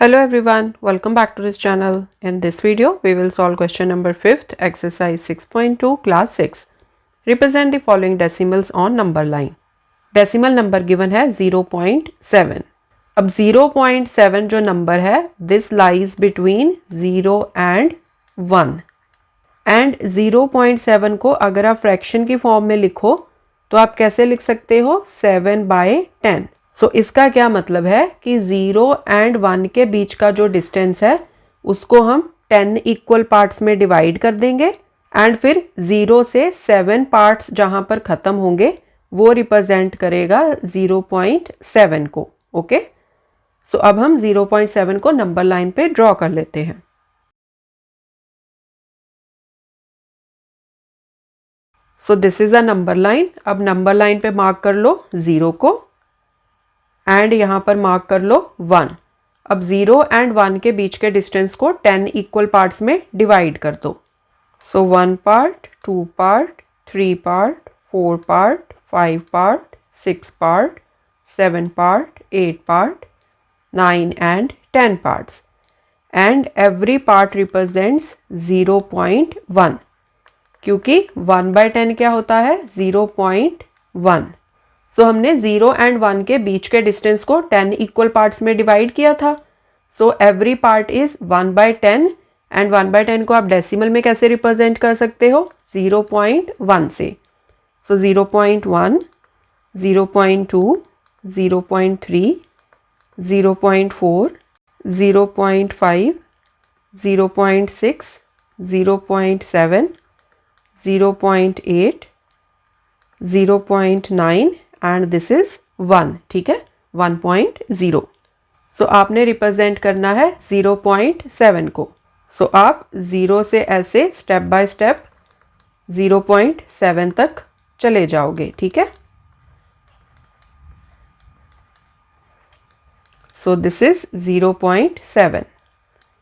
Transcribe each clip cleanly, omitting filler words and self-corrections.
Hello everyone, welcome back to this channel. In this video, we will solve question number 5th, exercise 6.2, class 6. Represent the following decimals on number line. Decimal number given है 0.7. अब 0.7 जो number है, this lies between 0 and 1. And 0.7 को अगर आप fraction की form में लिखो, तो आप कैसे लिख सकते हो? 7/10. सो इसका क्या मतलब है कि 0 एंड 1 के बीच का जो डिस्टेंस है उसको हम 10 इक्वल पार्ट्स में डिवाइड कर देंगे एंड फिर 0 से 7 पार्ट्स जहां पर ख़त्म होंगे वो रिप्रेजेंट करेगा 0.7 को। ओके, सो अब हम 0.7 को नंबर लाइन पे ड्रॉ कर लेते हैं। सो this is a number line. अब नंबर लाइन पे मार्क कर लो 0 को एंड यहाँ पर मार्क कर लो 1। अब 0 एंड 1 के बीच के डिस्टेंस को 10 इक्वल पार्ट्स में डिवाइड कर दो। सो 1 part, 2 part, 3 part, 4 part, 5 part, 6 part, 7 part, 8 part, 9 and 10 parts and every part represents 0.1 क्योंकि 1/10 क्या होता है? 0.1। सो हमने 0 एंड 1 के बीच के डिस्टेंस को 10 इक्वल पार्ट्स में डिवाइड किया था। So every part is 1/10 and 1/10 को आप डेसिमल में कैसे रिप्रेजेंट कर सकते हो? 0.1 से। सो 0.1, 0.2, 0.3, 0.4, 0.5, 0.6, 0.7, 0.8, 0.9 एंड दिस इज 1। ठीक है, 1.0। सो आपने रिप्रेजेंट करना है 0.7 को। सो आप 0 से ऐसे स्टेप बाय स्टेप 0.7 तक चले जाओगे। ठीक है, सो दिस इज 0.7।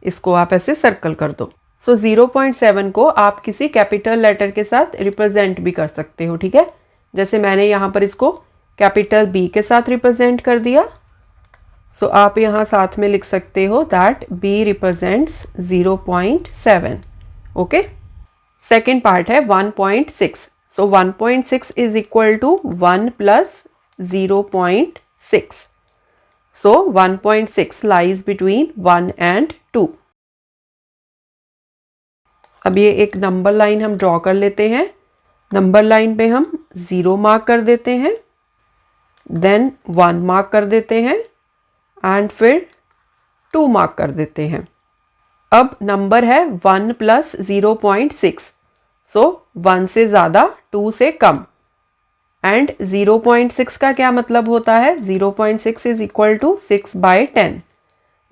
इसको आप ऐसे सर्कल कर दो। सो 0.7 को आप किसी कैपिटल लेटर के साथ रिप्रेजेंट भी कर सकते हो। ठीक है, जैसे मैंने यहाँ पर इसको कैपिटल बी के साथ रिप्रेजेंट कर दिया। सो आप यहाँ साथ में लिख सकते हो that B represents 0.7। Okay, second part है 1.6। So 1.6 is equal to 1 plus 0.6। So 1.6 lies between 1 and 2। अब ये एक नंबर लाइन हम ड्रॉ कर लेते हैं। नंबर लाइन पे हम 0 मार्क कर देते हैं, देन 1 मार्क कर देते हैं एंड फिर 2 मार्क कर देते हैं। अब नंबर है 1 प्लस 0.6। सो 1 से ज़्यादा, 2 से कम एंड 0.6 का क्या मतलब होता है? 0.6 इज इक्वल टू 6/10।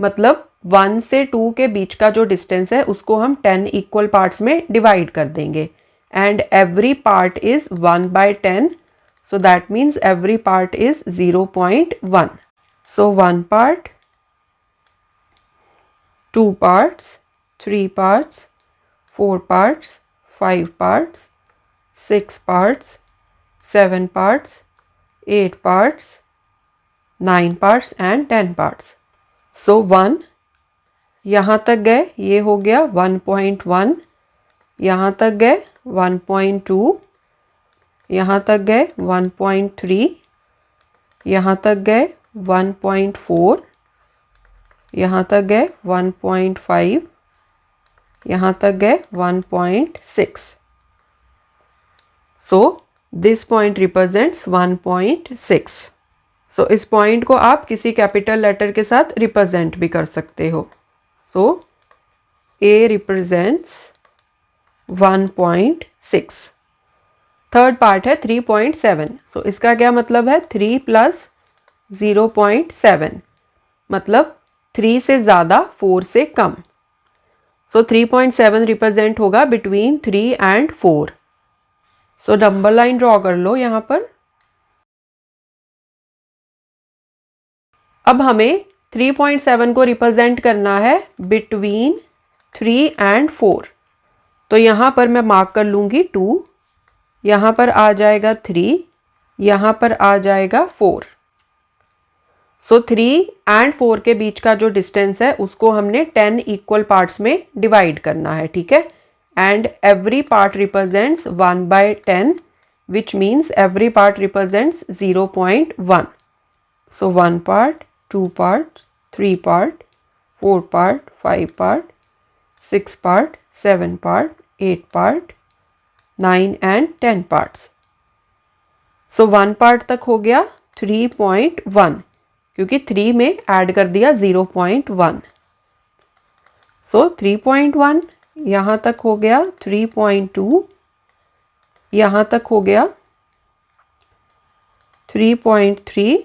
मतलब 1 से 2 के बीच का जो डिस्टेंस है उसको हम 10 इक्वल पार्ट्स में डिवाइड कर देंगे and every part is 1/10। So that means every part is 0.1. So 1 part, 2 parts, 3 parts, 4 parts, 5 parts, 6 parts, 7 parts, 8 parts, 9 parts and 10 parts. So 1 यहाँ तक गए, ये हो गया 1.1। यहाँ तक गए 1.2, यहाँ तक गए 1.3, यहाँ तक गए 1.4, यहाँ तक गए 1.5, यहाँ तक गए 1.6। So this point represents 1.6। सो इस पॉइंट को आप किसी कैपिटल लेटर के साथ रिप्रेजेंट भी कर सकते हो। सो ए रिप्रेजेंट्स 1.6। थर्ड पार्ट है 3.7। सो इसका क्या मतलब है? 3 प्लस 0.7 मतलब 3 से ज़्यादा, 4 से कम। सो 3.7 रिप्रेजेंट होगा between 3 and 4। So number line draw कर लो यहाँ पर। अब हमें 3.7 को रिप्रेजेंट करना है बिटवीन 3 एंड 4। तो यहाँ पर मैं मार्क कर लूँगी 2, यहाँ पर आ जाएगा 3, यहाँ पर आ जाएगा 4। सो 3 एंड 4 के बीच का जो डिस्टेंस है उसको हमने 10 इक्वल पार्ट्स में डिवाइड करना है, ठीक है। And every part represents 1/10 which means every part represents 0.1. So 1 part, 2 part, 3 part, 4 part, 5 part, 6 part, 7 part, 8 part, 9 and 10 parts. So 1 part तक हो गया 3.1 क्योंकि 3 में ऐड कर दिया 0.1. So 3.1 यहाँ तक हो गया 3.2, यहाँ तक हो गया 3.3,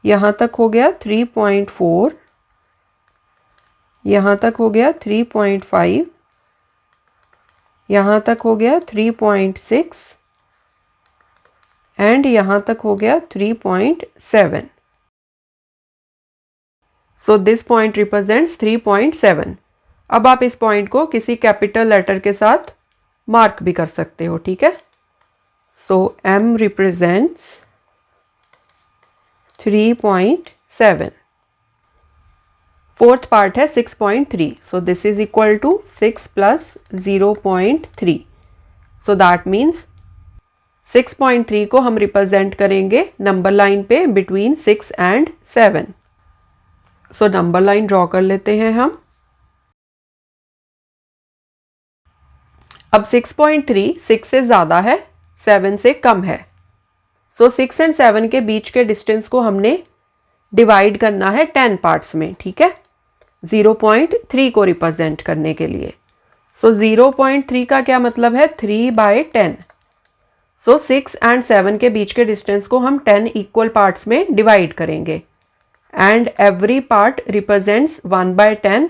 यहाँ तक हो गया 3.4, यहाँ तक हो गया 3.5, यहाँ तक हो गया 3.6 एंड यहाँ तक हो गया 3.7. So this point represents 3.7. अब आप इस पॉइंट को किसी कैपिटल लेटर के साथ मार्क भी कर सकते हो, ठीक है। So M represents 3.7. Fourth part है 6.3. So this is equal to 6 plus 0.3. So that means 6.3 को हम रिप्रेजेंट करेंगे नंबर लाइन पे between 6 and 7. So number line draw कर लेते हैं हम. अब 6.3 6 से ज़्यादा है, 7 से कम है. सो 6 एंड 7 के बीच के डिस्टेंस को हमने डिवाइड करना है 10 पार्ट्स में, ठीक है, 0.3 को रिप्रेजेंट करने के लिए. सो 0.3 का क्या मतलब है, 3/10. सो 6 एंड 7 के बीच के डिस्टेंस को हम 10 इक्वल पार्ट्स में डिवाइड करेंगे and every part represents 1/10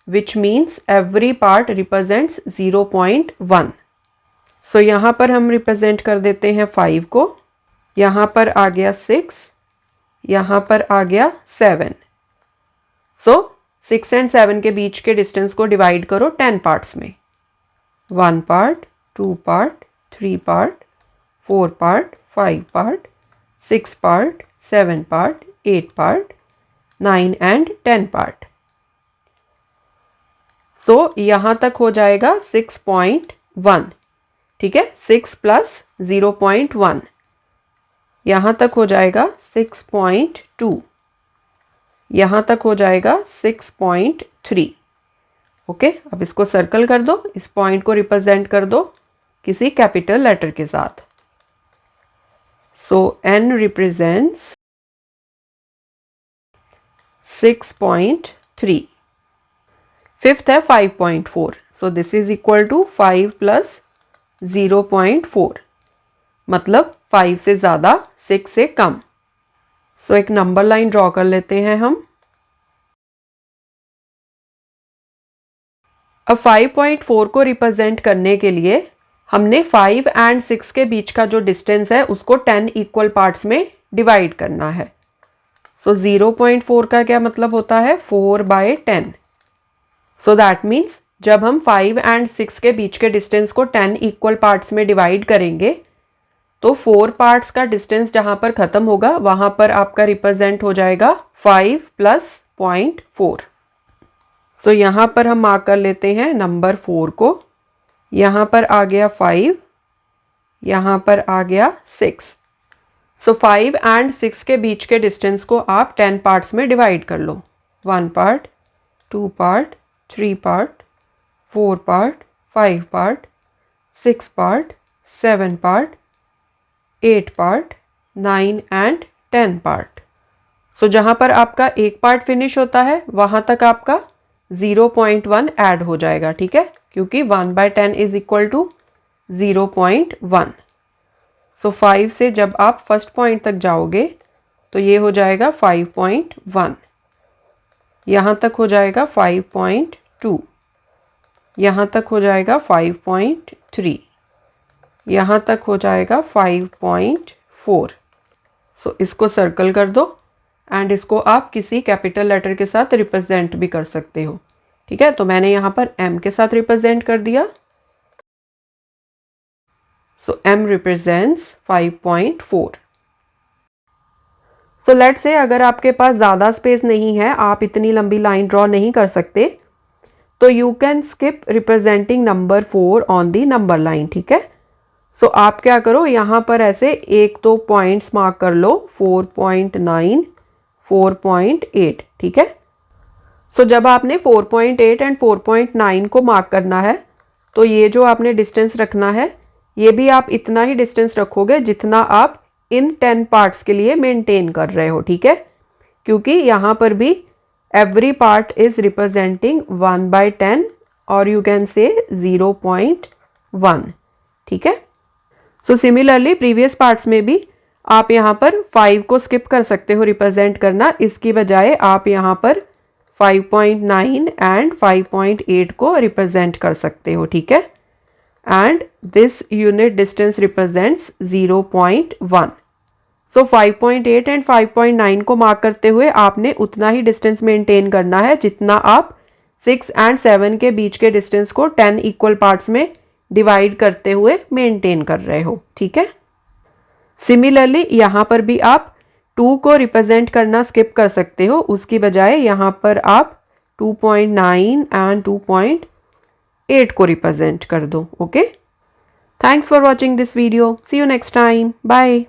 which means every part represents 0.1. सो यहाँ पर हम रिप्रेजेंट कर देते हैं 5 को, यहाँ पर आ गया 6, यहाँ पर आ गया 7. सो 6 एंड 7 के बीच के डिस्टेंस को डिवाइड करो 10 पार्ट्स में. 1 part, 2 part, 3 part, 4 part, 5 part, 6 part, 7 part, 8 part, 9 and 10 part. So यहाँ तक हो जाएगा 6.1, ठीक है, 6 प्लस 0.1. यहाँ तक हो जाएगा 6.2, यहाँ तक हो जाएगा 6.3. ओके, अब इसको सर्कल कर दो, इस पॉइंट को रिप्रेजेंट कर दो किसी कैपिटल लेटर के साथ. सो N रिप्रेजेंट्स 6.3. फिफ्थ है 5.4. So this is equal to 5 plus 0.4, मतलब 5 से ज़्यादा, 6 से कम. सो एक नंबर लाइन ड्रॉ कर लेते हैं हम. अब 5.4 को रिप्रेजेंट करने के लिए हमने 5 एंड 6 के बीच का जो डिस्टेंस है उसको 10 इक्वल पार्ट्स में डिवाइड करना है. सो 0.4 का क्या मतलब होता है, 4/10. सो दैट मीन्स जब हम 5 एंड 6 के बीच के डिस्टेंस को 10 इक्वल पार्ट्स में डिवाइड करेंगे तो 4 पार्ट्स का डिस्टेंस जहाँ पर ख़त्म होगा वहाँ पर आपका रिप्रेजेंट हो जाएगा 5 प्लस 0.4. सो यहाँ पर हम मार्क कर लेते हैं नंबर 4 को. यहाँ पर आ गया 5, यहाँ पर आ गया 6. सो 5 एंड 6 के बीच के डिस्टेंस को आप 10 पार्ट्स में डिवाइड कर लो. 1 part, 2 part, 3 part, 4 part, 5 part, 6 part, 7 part, 8 part, 9 and 10 part. So जहाँ पर आपका एक पार्ट फिनिश होता है वहाँ तक आपका 0.1 ऐड हो जाएगा, ठीक है, क्योंकि 1/10 इज इक्वल टू 0.1. सो 5 से जब आप फर्स्ट पॉइंट तक जाओगे तो ये हो जाएगा 5.1, यहाँ तक हो जाएगा 5.2, यहाँ तक हो जाएगा 5.3, यहाँ तक हो जाएगा 5.4. सो इसको सर्कल कर दो एंड इसको आप किसी कैपिटल लेटर के साथ रिप्रेजेंट भी कर सकते हो, ठीक है. तो मैंने यहाँ पर M के साथ रिप्रेजेंट कर दिया. सो M represents 5.4. So let's say अगर आपके पास ज़्यादा स्पेस नहीं है, आप इतनी लंबी लाइन ड्रॉ नहीं कर सकते, तो you can skip representing number 4 on the number line, ठीक है। सो आप क्या करो, यहाँ पर ऐसे एक दो पॉइंट्स मार्क कर लो, 4.9, 4.8, ठीक है। सो जब आपने 4.8 एंड 4.9 को मार्क करना है, तो ये जो आपने डिस्टेंस रखना है, ये भी आप इतना ही डिस्टेंस रखोगे जितना आप इन 10 पार्ट्स के लिए मेंटेन कर रहे हो, ठीक है। क्योंकि यहाँ पर भी एवरी पार्ट इज रिप्रेजेंटिंग 1/10 और यू कैन से 0.1, ठीक है। सो सिमिलरली प्रीवियस पार्ट्स में भी आप यहाँ पर 5 को स्किप कर सकते हो रिप्रेजेंट करना, इसकी बजाय आप यहाँ पर 5.9 एंड 5.8 को रिप्रेजेंट कर सकते हो, ठीक है। And this unit distance represents 0.1। So 5.8 and 5.9 को मार्क करते हुए आपने उतना ही डिस्टेंस मेंटेन करना है जितना आप 6 एंड 7 के बीच के डिस्टेंस को 10 इक्वल पार्ट्स में डिवाइड करते हुए मेंटेन कर रहे हो, ठीक है। सिमिलरली यहाँ पर भी आप 2 को रिप्रेजेंट करना स्किप कर सकते हो, उसकी बजाय यहाँ पर आप 2.9 एंड 2.8 को रिप्रेजेंट कर दो, okay. Thanks for watching this video, see you next time, bye.